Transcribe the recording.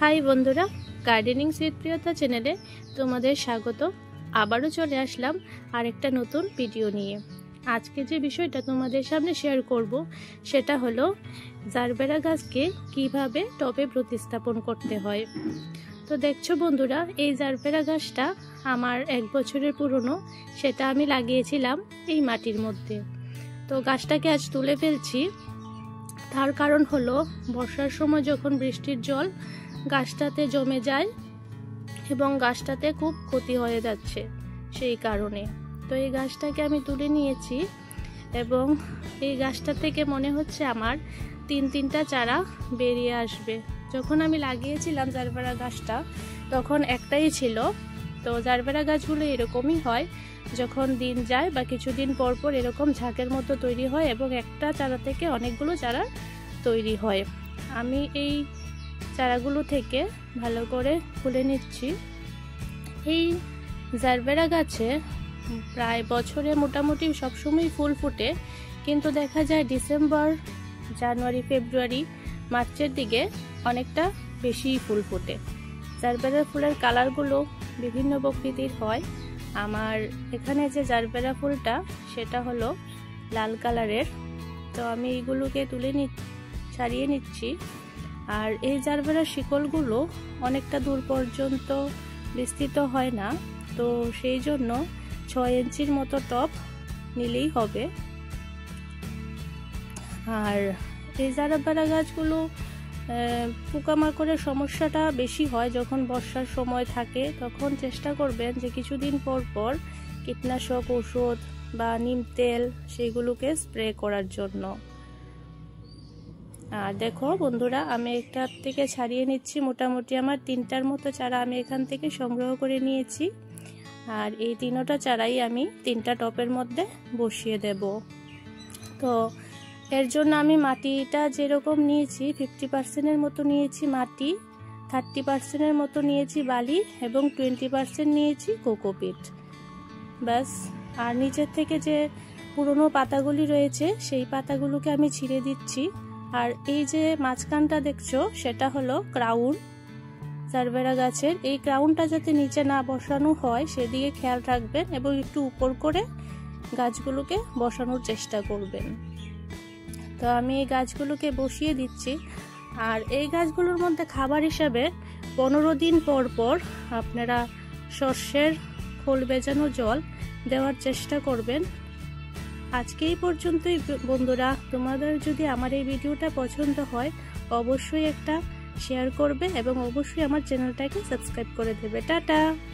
High বন্ধুরা, gardening with প্রিয়তা চ্যানেলে তোমাদের স্বাগত। আবারও চলে আসলাম আরেকটা নতুন ভিডিও নিয়ে। আজকে যে বিষয়টা তোমাদের সামনে শেয়ার করব সেটা হলো জারবেরা গাছকে কিভাবে টবে প্রতিস্থাপন করতে হয়। তো দেখছো বন্ধুরা, এই জারবেরা গাছটা আমার 1 বছরের পুরনো। সেটা আমি লাগিয়েছিলাম এই মাটির মধ্যে। তো গাছটাকে আজ তুলে ফেলছি। তার কারণ হলো বর্ষার সময় যখন বৃষ্টির জল গাছটাতে জমে যায় এবং গাছটাতে খুব ক্ষতি হয়ে যাচ্ছে, সেই কারণে। তো এই গাছটাকে আমি তুলে নিয়েছি এবং এই গাছটা থেকে মনে হচ্ছে আমার 3টা চারা বেরিয়ে আসবে। যখন আমি লাগিয়েছিলাম জারবেরা গাছটা তখন একটাই ছিল। তো জারবেরা গাছগুলো এরকমই হয়, যখন দিন যায় বা কিছুদিন পর পর এরকম ঝাঁকের মতো তৈরি হয় এবং একটা চারা থেকে অনেকগুলো চারা তৈরি হয়। আমি এই চারাগুলো থেকে ভালো করে খুলে নিচ্ছি। এই জারবেরা গাছে প্রায় বছরে মোটামুটি সবসময় ফুল ফুটে, কিন্তু দেখা যায় ডিসেম্বর, জানুয়ারি, ফেব্রুয়ারি, মার্চের দিকে অনেকটা বেশি ফুল ফুটে। জারবেরা ফুলের কালারগুলো বিভিন্ন প্রকৃতির হয়। আমার এখানে যে জারবেরা ফুলটা সেটা হলো লাল কালারের। তো আমি এইগুলোকে ছাড়িয়ে নিচ্ছি। আর এই জারবেরার শিকড়গুলো অনেকটা দূর পর্যন্ত বিস্তৃত হয় না, তো সেই জন্য 6 ইঞ্চির মতো টব নিলেই হবে। আর এই জারবেরা গাছগুলো পোকামাকড়ের সমস্যাটা বেশি হয় যখন বর্ষার সময় থাকে। তখন চেষ্টা করবেন যে কিছুদিন পর পর কীটনাশক ওষুধ বা নিম তেল সেইগুলোকে স্প্রে করার জন্য। আর দেখো বন্ধুরা, আমি একটা থেকে ছাড়িয়ে নিচ্ছি। মোটামুটি আমার 3টার মতো চারা আমি এখান থেকে সংগ্রহ করে নিয়েছি। আর এই 3টা চারাই আমি 3টা টবের মধ্যে বসিয়ে দেব। তো এর জন্য আমি মাটিটা যেরকম নিয়েছি 50%-এর মতো নিয়েছি মাটি, 30%-এর মতো নিয়েছি বালি এবং 20% নিয়েছি কোকোপিট। ব্যাস। আর নিচের থেকে যে পুরনো পাতাগুলি রয়েছে সেই পাতাগুলোকে আমি ছিঁড়ে দিচ্ছি। আর এই যে মাঝখানটা দেখছো সেটা হলো ক্রাউন জারবেরা গাছের। এই ক্রাউনটা যাতে নিচে না বসানো হয় সেদিকে খেয়াল রাখবেন এবং একটু উপর করে গাছগুলোকে বসানোর চেষ্টা করবেন। তো আমি এই গাছগুলোকে বসিয়ে দিচ্ছি। আর এই গাছগুলোর মধ্যে খাবার হিসাবে 15 দিন পর পর আপনারা সর্ষের খোল ভেজানো জল দেওয়ার চেষ্টা করবেন। আজকে এই পর্যন্তই বন্ধুরা। তোমাদের যদি আমার এই ভিডিওটা পছন্দ হয় অবশ্যই একটা শেয়ার করবে এবং অবশ্যই আমার চ্যানেলটাকে সাবস্ক্রাইব করে দেবে। টাটা।